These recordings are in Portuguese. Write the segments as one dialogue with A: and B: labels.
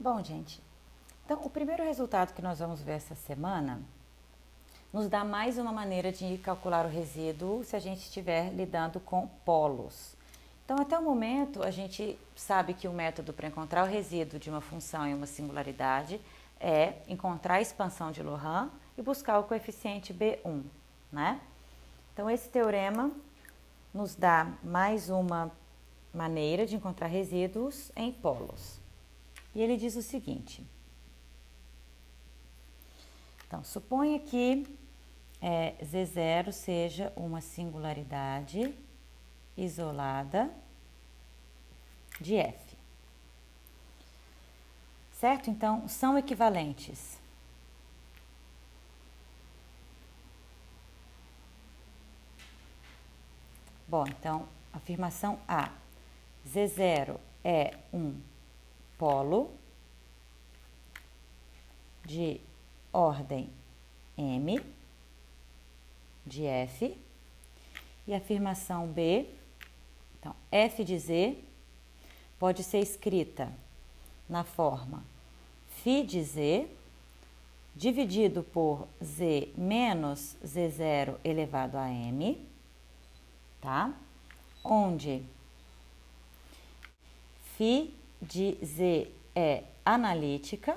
A: Bom, gente, então o primeiro resultado que nós vamos ver essa semana nos dá mais uma maneira de calcular o resíduo se a gente estiver lidando com polos. Então, até o momento, a gente sabe que o método para encontrar o resíduo de uma função em uma singularidade é encontrar a expansão de Laurent e buscar o coeficiente B1, né? Então, esse teorema nos dá mais uma maneira de encontrar resíduos em polos. E ele diz o seguinte: então, suponha que Z0 seja uma singularidade isolada de F. Certo? Então, são equivalentes. Bom, então, afirmação A. Z0 é um polo de ordem M de F. E afirmação B, então, F de Z pode ser escrita na forma φ de Z dividido por Z menos Z0 elevado a M, tá? Onde φ de Z é analítica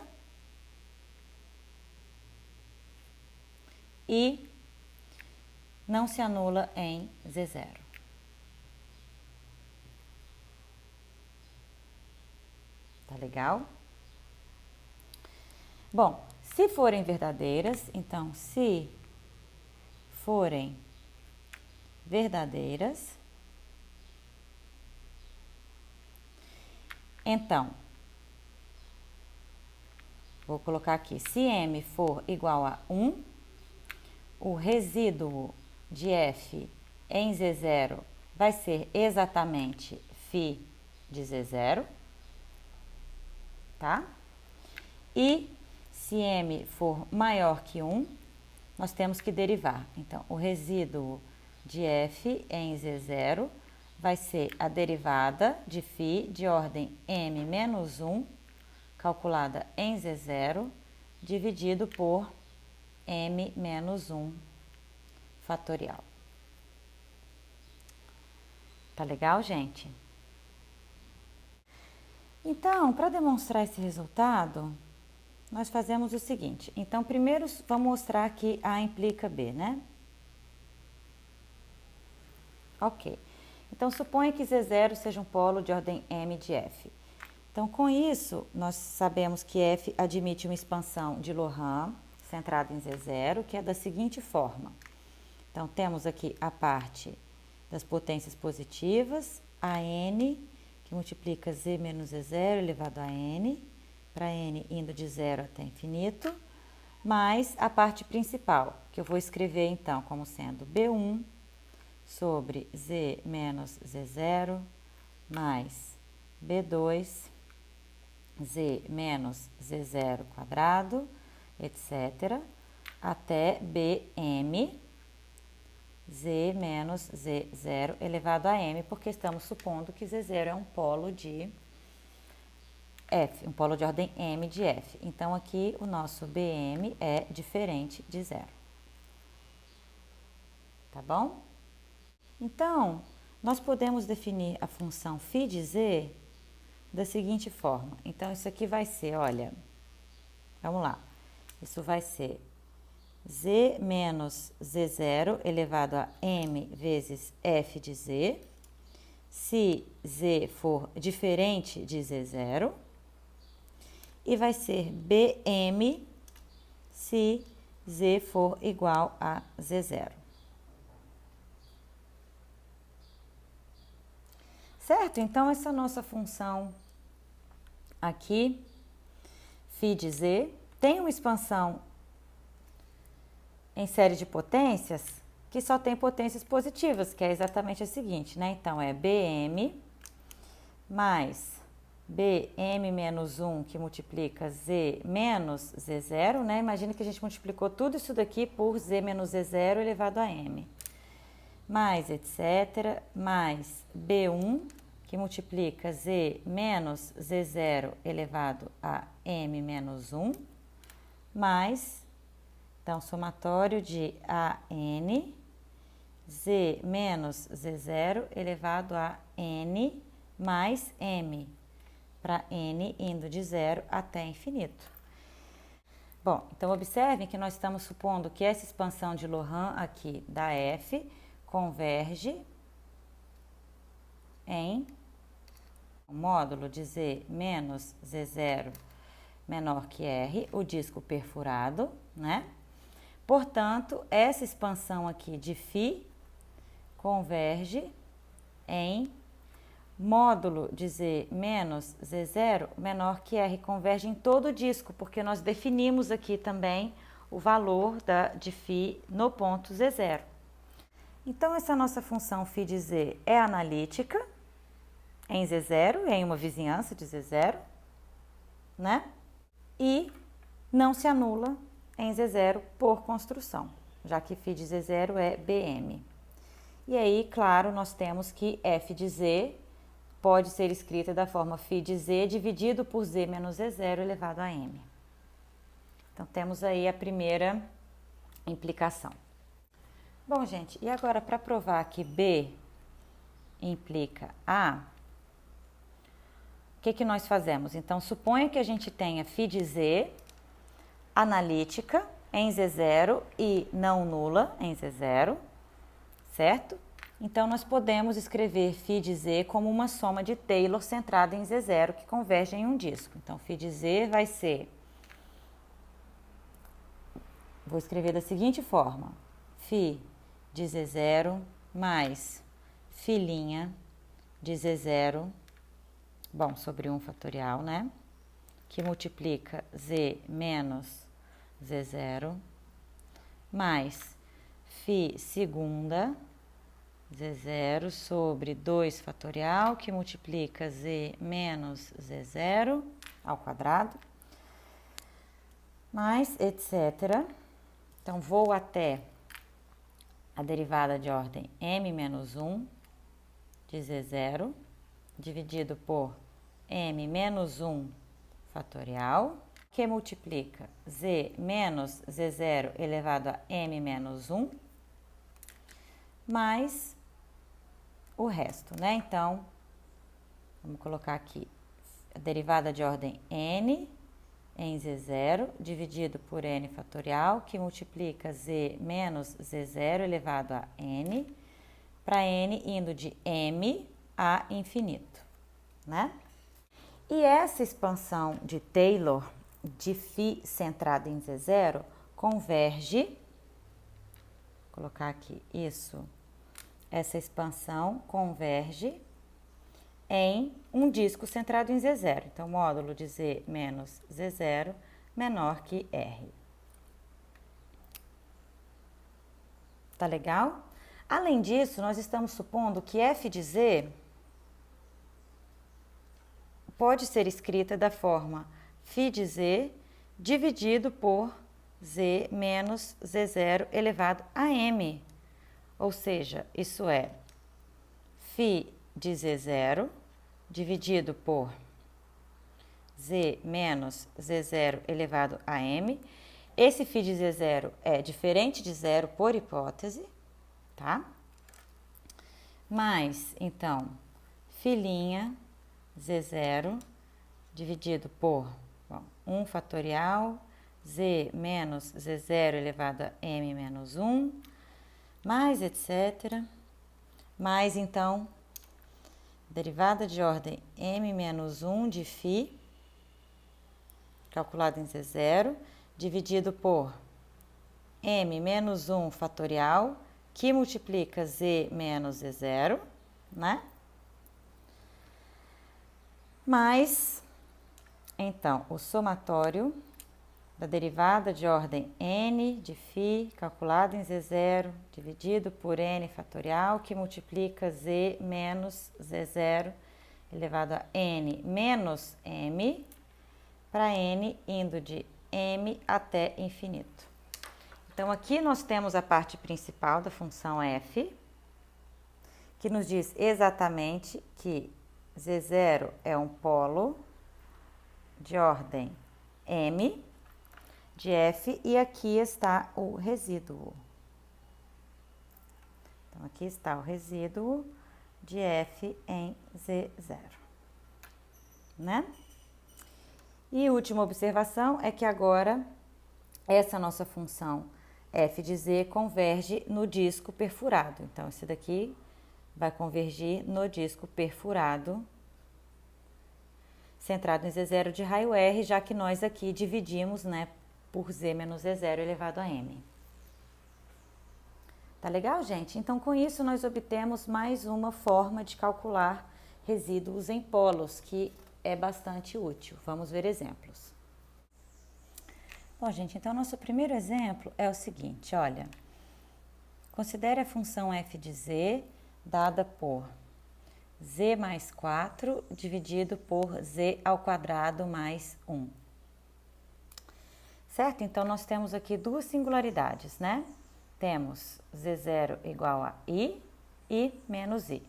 A: e não se anula em Z0. Tá legal? Bom, se forem verdadeiras, então, se forem verdadeiras, então, vou colocar aqui, se M for igual a 1, o resíduo de F em Z0 vai ser exatamente φ de Z0, tá? E se M for maior que 1, nós temos que derivar. Então, o resíduo de F em Z0 vai ser a derivada de φ de ordem M menos 1, calculada em Z0, dividido por M menos 1 fatorial. Tá legal, gente? Então, para demonstrar esse resultado, nós fazemos o seguinte. Então, primeiro vamos mostrar que A implica B, né? Ok. Então, suponha que Z0 seja um polo de ordem M de F. Então, com isso, nós sabemos que F admite uma expansão de Laurent centrada em Z0, que é da seguinte forma. Então, temos aqui a parte das potências positivas, a n, que multiplica z menos z0 elevado a n, para n indo de 0 até infinito, mais a parte principal, que eu vou escrever então como sendo B1 sobre z menos z0 mais B2 z menos z0 quadrado, etc., até Bm z menos z0 elevado a m, porque estamos supondo que z0 é um polo de F, um polo de ordem M de F. Então, aqui o nosso Bm é diferente de zero. Tá bom? Então, nós podemos definir a função φ de z da seguinte forma. Então, isso aqui vai ser, olha, vamos lá. Isso vai ser z menos z0 elevado a m vezes f de z, se z for diferente de z0, e vai ser bm se z for igual a z0. Certo? Então, essa nossa função aqui, φ de z, tem uma expansão em série de potências que só tem potências positivas, que é exatamente a seguinte, né? Então, é Bm mais Bm menos 1, que multiplica Z menos Z0, né? Imagina que a gente multiplicou tudo isso daqui por Z menos Z0 elevado a M. Mais etc, mais B1, que multiplica z menos z0 elevado a m menos 1, mais, então, somatório de AN, z menos z0 elevado a n mais m, para n indo de 0 até infinito. Bom, então observem que nós estamos supondo que essa expansão de Loran aqui da f converge em módulo de z menos z0 menor que r, o disco perfurado, né? Portanto, essa expansão aqui de φ converge em módulo de z menos z0 menor que r, converge em todo o disco, porque nós definimos aqui também o valor de φ no ponto z0. Então, essa nossa função φ de z é analítica em z0, em uma vizinhança de z0, né? E não se anula em z0 por construção, já que φ de z0 é bm. E aí, claro, nós temos que f de z pode ser escrita da forma φ de z dividido por z menos z0 elevado a m. Então, temos aí a primeira implicação. Bom, gente, e agora para provar que B implica A, o que nós fazemos? Então, suponha que a gente tenha φ de z analítica em z0 e não nula em z0, certo? Então, nós podemos escrever φ de z como uma soma de Taylor centrada em z0 que converge em um disco. Então, φ de z vai ser, vou escrever da seguinte forma, φ de z0 mais φ' de z0, bom, sobre 1 fatorial, né? Que multiplica z menos z0, mais φ segunda z0 sobre 2 fatorial, que multiplica z menos z0 ao quadrado, mais etc. Então, vou até a derivada de ordem m menos 1 de z0, dividido por m menos 1 fatorial, que multiplica z menos z0 elevado a m menos 1, mais o resto, né? Então, vamos colocar aqui a derivada de ordem n em z0, dividido por n fatorial, que multiplica z menos z0 elevado a n, para n indo de m a infinito, né? E essa expansão de Taylor de φ centrada em z0 converge, vou colocar aqui isso, essa expansão converge em um disco centrado em z0. Então, módulo de z menos z0 menor que r. Tá legal? Além disso, nós estamos supondo que f de z pode ser escrita da forma φ de z dividido por z menos z0 elevado a m. Ou seja, isso é φ de z0 dividido por z menos z0 elevado a m. Esse φ de z0 é diferente de zero por hipótese, tá? Mais, então, φ' z0 dividido por 1 fatorial, z menos z0 elevado a m menos 1, mais etc. Mais, então, derivada de ordem m menos 1 de φ, calculado em z0, dividido por m menos 1 fatorial, que multiplica z menos z0, né? Mais, então, o somatório da derivada de ordem n de φ, calculado em z0, dividido por n fatorial, que multiplica z menos z0, elevado a n menos m, para n indo de m até infinito. Então, aqui nós temos a parte principal da função f, que nos diz exatamente que Z0 é um polo de ordem M de F e aqui está o resíduo. Então, aqui está o resíduo de F em Z0, né? E última observação é que agora essa nossa função f de z converge no disco perfurado. Então, esse daqui vai convergir no disco perfurado, centrado em Z0 de raio R, já que nós aqui dividimos, né, por Z menos Z0 elevado a M. Tá legal, gente? Então, com isso, nós obtemos mais uma forma de calcular resíduos em polos, que é bastante útil. Vamos ver exemplos. Bom, gente, então, nosso primeiro exemplo é o seguinte, olha. Considere a função f de z dada por z mais 4 dividido por z ao quadrado mais 1. Certo? Então, nós temos aqui duas singularidades, né? Temos z0 igual a i e menos i.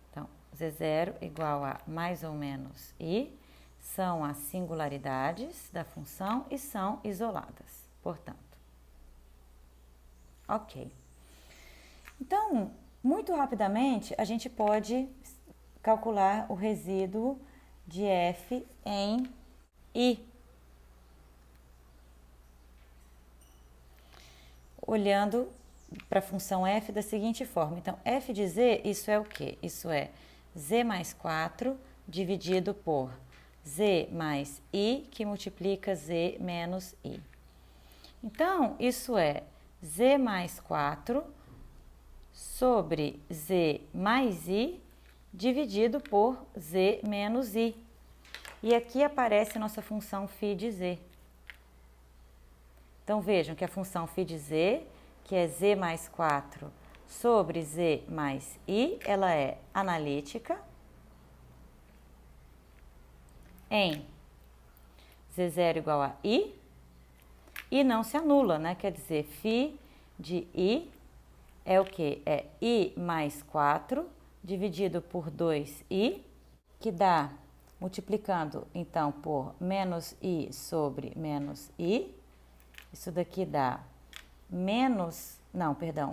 A: Então, z0 igual a mais ou menos i são as singularidades da função e são isoladas, portanto. Ok. Então, muito rapidamente, a gente pode calcular o resíduo de f em i. Olhando para a função f da seguinte forma. Então, f de z, isso é o quê? Isso é z mais 4 dividido por z mais i, que multiplica z menos i. Então, isso é z mais 4 sobre z mais i dividido por z menos i. E aqui aparece a nossa função φ de z. Então, vejam que a função φ de z, que é z mais 4 sobre z mais i, ela é analítica em z0 igual a i e não se anula, né? Quer dizer, φ de i é o que? É i mais 4 dividido por 2i, que dá, multiplicando então por menos i sobre menos i, isso daqui dá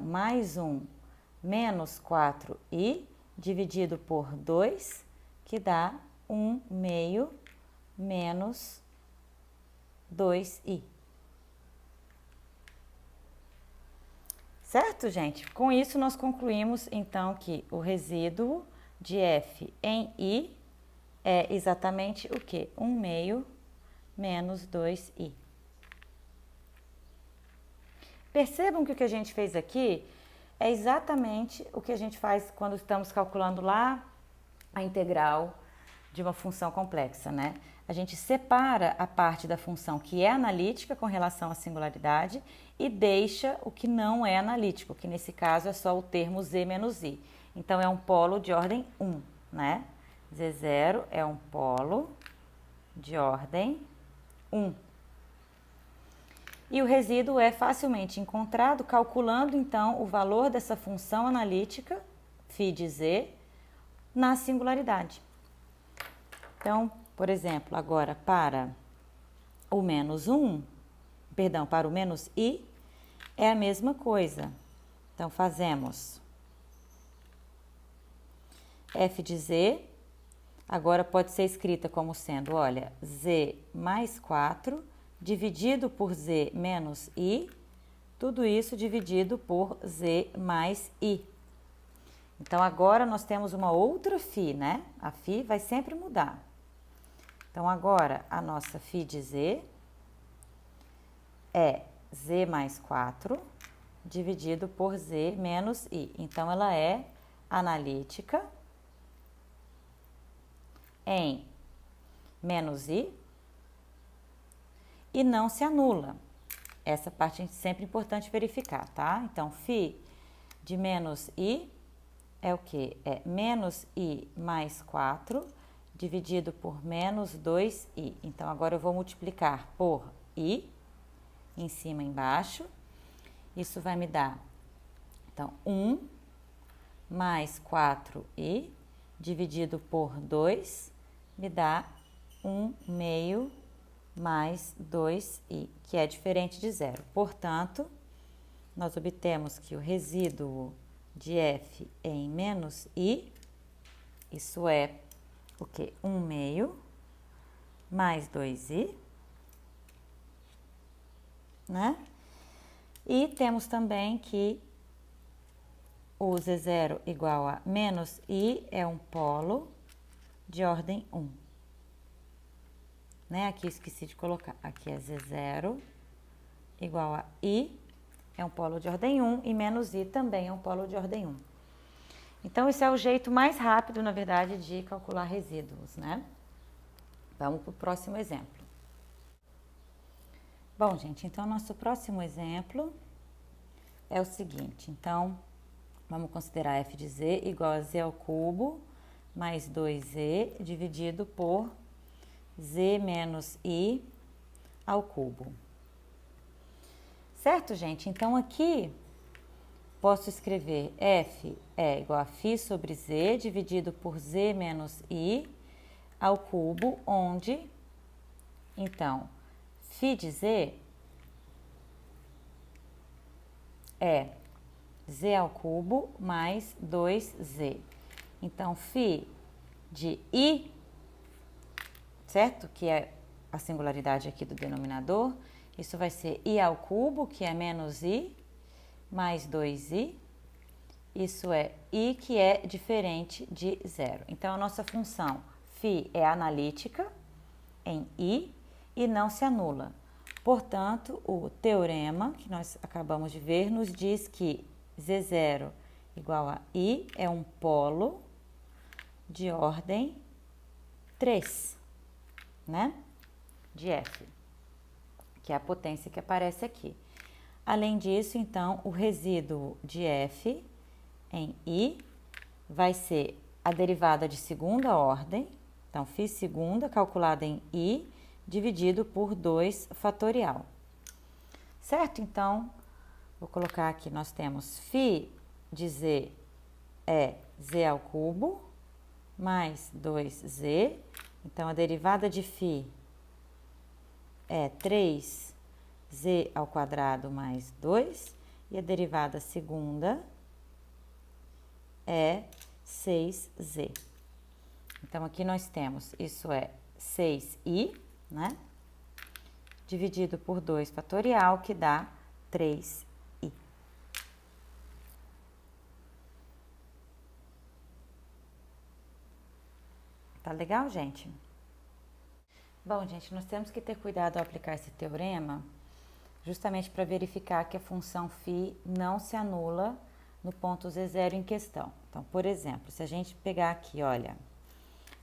A: mais 1 menos 4i dividido por 2, que dá 1 meio menos 2i. Certo, gente? Com isso, nós concluímos, então, que o resíduo de f em i é exatamente o quê? 1 meio menos 2i. Percebam que o que a gente fez aqui é exatamente o que a gente faz quando estamos calculando lá a integral de uma função complexa, né? A gente separa a parte da função que é analítica com relação à singularidade e deixa o que não é analítico, que nesse caso é só o termo z menos i. Então, é um polo de ordem 1, né? Z0 é um polo de ordem 1. E o resíduo é facilmente encontrado calculando, então, o valor dessa função analítica, φ de z, na singularidade. Então, por exemplo, agora para o menos 1, para o menos i, é a mesma coisa. Então, fazemos f de z, agora pode ser escrita como sendo, olha, z mais 4 dividido por z menos i, tudo isso dividido por z mais i. Então, agora nós temos uma outra φ, né? A φ vai sempre mudar. Então, agora, a nossa φ de z é z mais 4 dividido por z menos i. Então, ela é analítica em menos i e não se anula. Essa parte é sempre importante verificar, tá? Então, φ de menos i é o quê? É menos i mais 4 dividido por menos 2i. Então, agora eu vou multiplicar por i, em cima e embaixo. Isso vai me dar, então, 1 mais 4i dividido por 2 me dá 1 meio mais 2i, que é diferente de zero. Portanto, nós obtemos que o resíduo de f em menos i, isso é o quê? 1 meio mais 2i, né? E temos também que o z0 igual a menos i é um polo de ordem 1. Né? Aqui eu esqueci de colocar. Aqui é z0 igual a i, é um polo de ordem 1, e menos i também é um polo de ordem 1. Então, esse é o jeito mais rápido, na verdade, de calcular resíduos, né? Vamos para o próximo exemplo. Bom, gente, então, nosso próximo exemplo é o seguinte. Então, vamos considerar f de z igual a z ao cubo mais 2z dividido por z menos i ao cubo. Certo, gente? Então, aqui posso escrever f é igual a φ sobre z dividido por z menos i ao cubo, onde, então, φ de z é z ao cubo mais 2z. Então, φ de i, certo? Que é a singularidade aqui do denominador, isso vai ser i ao cubo, que é menos i, mais 2i, isso é i que é diferente de zero. Então, a nossa função φ é analítica em i e não se anula. Portanto, o teorema que nós acabamos de ver nos diz que z0 igual a i é um polo de ordem 3, né? De f, que é a potência que aparece aqui. Além disso, então, o resíduo de f em i vai ser a derivada de segunda ordem, então, φ segunda calculada em i dividido por 2 fatorial. Certo? Então, vou colocar aqui, nós temos φ de z é z ao cubo mais 2z, então, a derivada de φ é 3z ao quadrado mais 2, e a derivada segunda é 6z. Então, aqui nós temos, isso é 6i, né? Dividido por 2 fatorial, que dá 3i. Tá legal, gente? Bom, gente, nós temos que ter cuidado ao aplicar esse teorema, justamente para verificar que a função φ não se anula no ponto z0 em questão. Então, por exemplo, se a gente pegar aqui, olha,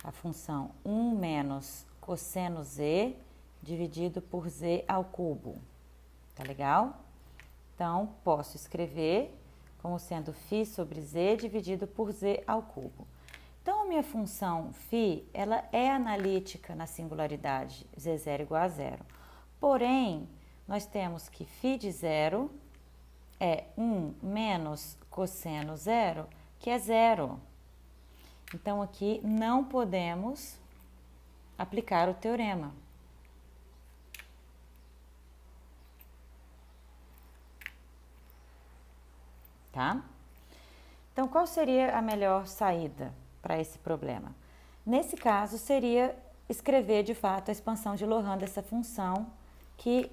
A: a função 1 menos cosseno z dividido por z ao cubo, tá legal? Então, posso escrever como sendo φ sobre z dividido por z ao cubo. Então, a minha função φ, ela é analítica na singularidade z0 igual a zero. Porém, nós temos que φ de zero é 1 menos cosseno zero, que é zero. Então, aqui não podemos aplicar o teorema. Tá? Então, qual seria a melhor saída para esse problema? Nesse caso, seria escrever, de fato, a expansão de Laurent dessa função, que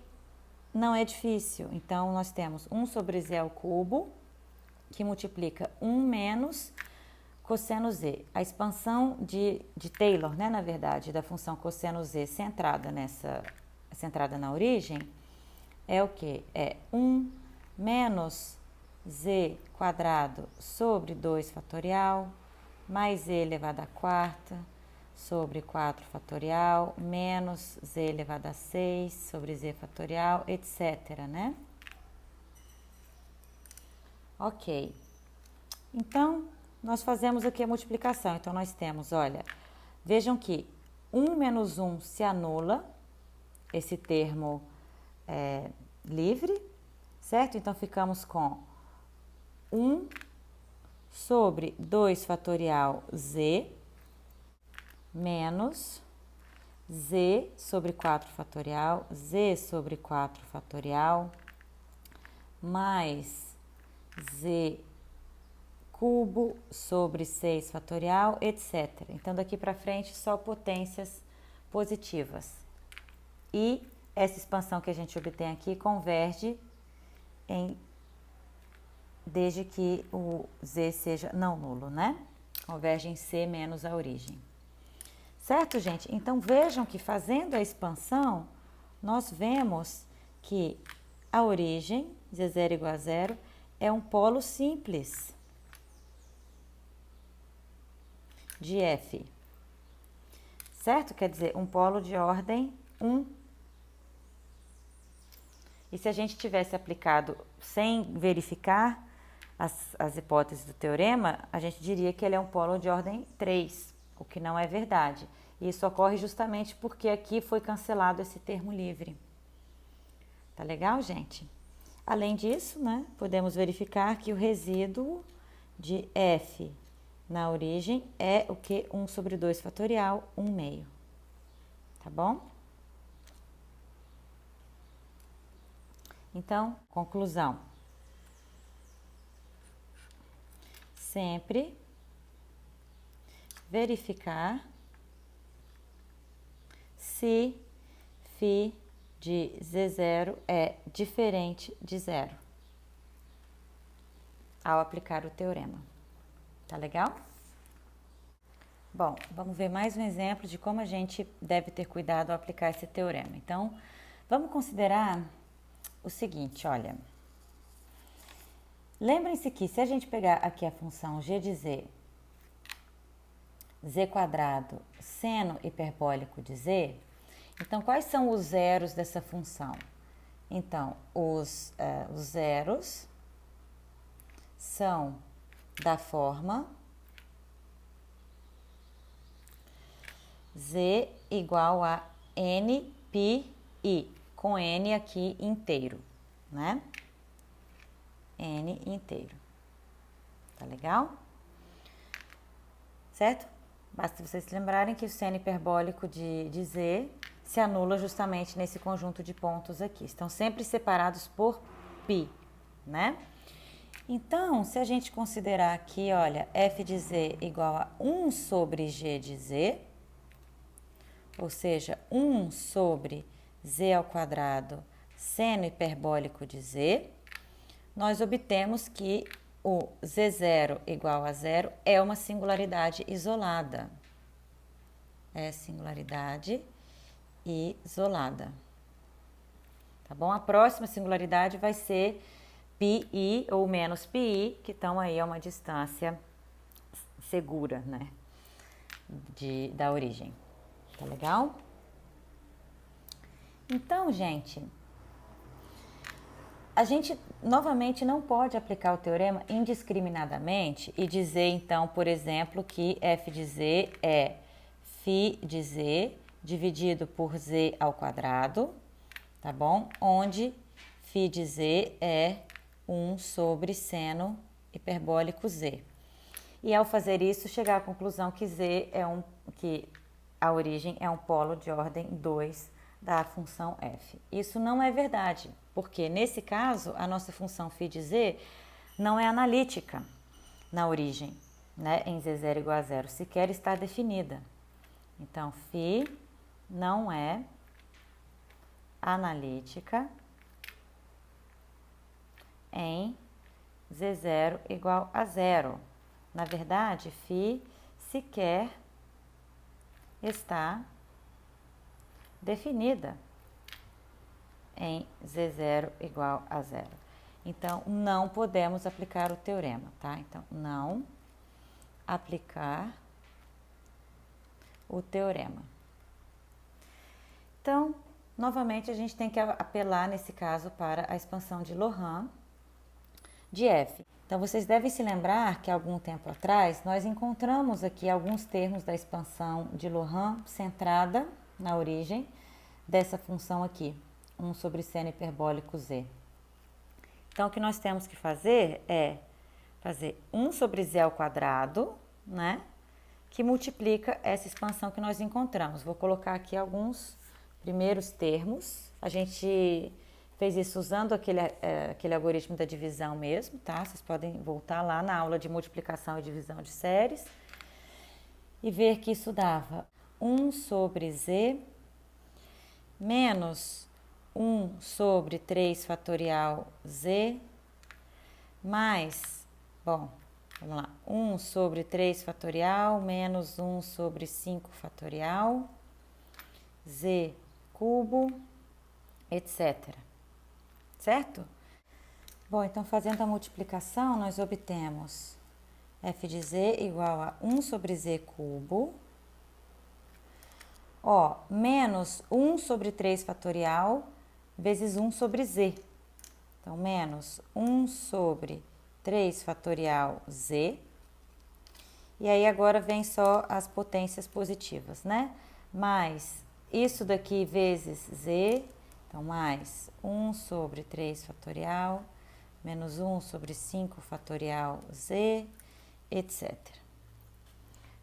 A: não é difícil. Então, nós temos 1 sobre z ao cubo, que multiplica 1 menos cosseno z. A expansão de Taylor, né, na verdade, da função cosseno z centrada na origem, é o quê? É 1 menos z quadrado sobre 2 fatorial, mais z elevado à quarta, sobre 4 fatorial, menos z elevado a 6, sobre z fatorial, etc, né? Ok. Então, nós fazemos aqui a multiplicação. Então, nós temos, olha, vejam que 1 menos 1 se anula, esse termo é livre, certo? Então, ficamos com 1 sobre 2 fatorial z menos z sobre 4 fatorial, z sobre 4 fatorial, mais z cubo sobre 6 fatorial, etc. Então, daqui para frente, só potências positivas. E essa expansão que a gente obtém aqui converge desde que o z seja não nulo, né? Converge em c menos a origem. Certo, gente? Então, vejam que fazendo a expansão, nós vemos que a origem, z0 igual a zero, é um polo simples de f. Certo? Quer dizer, um polo de ordem 1. E se a gente tivesse aplicado sem verificar as hipóteses do teorema, a gente diria que ele é um polo de ordem 3, o que não é verdade. E isso ocorre justamente porque aqui foi cancelado esse termo livre. Tá legal, gente? Além disso, né, podemos verificar que o resíduo de f na origem é o que? 1 sobre 2 fatorial, 1 meio. Tá bom? Então, conclusão. Sempre verificar se φ de z0 é diferente de zero ao aplicar o teorema. Tá legal? Bom, vamos ver mais um exemplo de como a gente deve ter cuidado ao aplicar esse teorema. Então, vamos considerar o seguinte, olha. Lembrem-se que se a gente pegar aqui a função g de z quadrado seno hiperbólico de z, então quais são os zeros dessa função? Então, os zeros são da forma z igual a n π i, com n aqui inteiro, né? N inteiro. Tá legal? Certo? Basta vocês se lembrarem que o seno hiperbólico de z se anula justamente nesse conjunto de pontos aqui. Estão sempre separados por π, né? Então, se a gente considerar aqui, olha, f de z igual a 1 sobre g de z, ou seja, 1 sobre z ao quadrado seno hiperbólico de z, nós obtemos que o z0 igual a zero é uma singularidade isolada. É singularidade isolada. Tá bom? A próxima singularidade vai ser πi ou menos πi, que estão aí a uma distância segura, né? Da origem. Tá legal? Então, gente, a gente novamente não pode aplicar o teorema indiscriminadamente e dizer, então, por exemplo, que f de z é φ de z dividido por z ao quadrado, tá bom? Onde φ de z é 1 sobre seno hiperbólico z. E ao fazer isso, chegar à conclusão que que a origem é um polo de ordem 2 da função f. Isso não é verdade, porque nesse caso a nossa função φ de z não é analítica na origem, né? Em z0 igual a zero, sequer está definida. Então, φ não é analítica em z0 igual a zero. Na verdade, φ sequer está definida em z0 igual a zero. Então, não podemos aplicar o teorema, tá? Então, não aplicar o teorema. Então, novamente, a gente tem que apelar, nesse caso, para a expansão de Laurent de f. Então, vocês devem se lembrar que, algum tempo atrás, nós encontramos aqui alguns termos da expansão de Laurent centrada na origem dessa função aqui, 1 sobre seno hiperbólico z. Então, o que nós temos que fazer é fazer 1 sobre z ao quadrado, né? que multiplica essa expansão que nós encontramos. Vou colocar aqui alguns primeiros termos. A gente fez isso usando aquele algoritmo da divisão mesmo, tá? Vocês podem voltar lá na aula de multiplicação e divisão de séries e ver que isso dava 1 sobre z menos 1 sobre 3 fatorial z mais, bom, vamos lá, 1 sobre 3 fatorial menos 1 sobre 5 fatorial, z cubo, etc. Certo? Bom, então fazendo a multiplicação, nós obtemos f de z igual a 1 sobre z cubo, ó, menos 1 sobre 3 fatorial vezes 1 sobre z. Então, menos 1 sobre 3 fatorial z. E aí, agora vem só as potências positivas, né? Mais isso daqui vezes z. Então, mais 1 sobre 3 fatorial, menos 1 sobre 5 fatorial z, etc.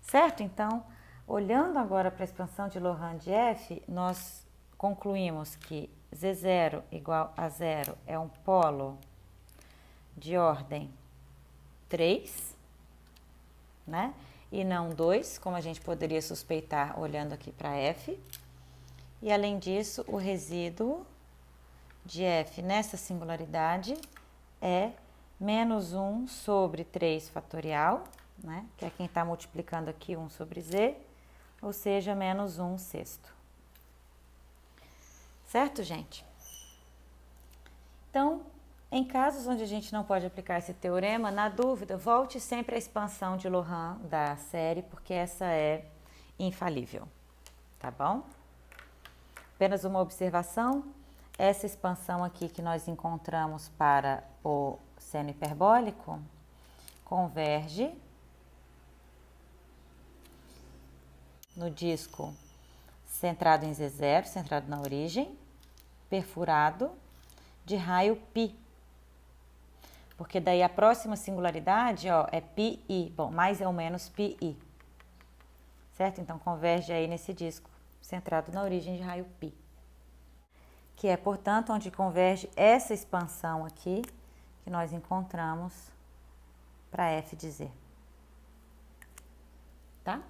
A: Certo? Então, olhando agora para a expansão de Laurent de f, nós concluímos que z0 igual a 0 é um polo de ordem 3, né? E não 2, como a gente poderia suspeitar olhando aqui para f. E além disso, o resíduo de f nessa singularidade é menos 1 sobre 3 fatorial, né? Que é quem está multiplicando aqui 1 sobre z, ou seja, menos 1 sexto. Certo, gente? Então, em casos onde a gente não pode aplicar esse teorema, na dúvida, volte sempre à expansão de Laurent da série, porque essa é infalível, tá bom? Apenas uma observação, essa expansão aqui que nós encontramos para o seno hiperbólico converge no disco centrado em Z0, centrado na origem, perfurado, de raio π. Porque daí a próxima singularidade, ó, é πi. Bom, mais ou menos πi. Certo? Então, converge aí nesse disco centrado na origem de raio π. Que é, portanto, onde converge essa expansão aqui que nós encontramos para f de z. Tá?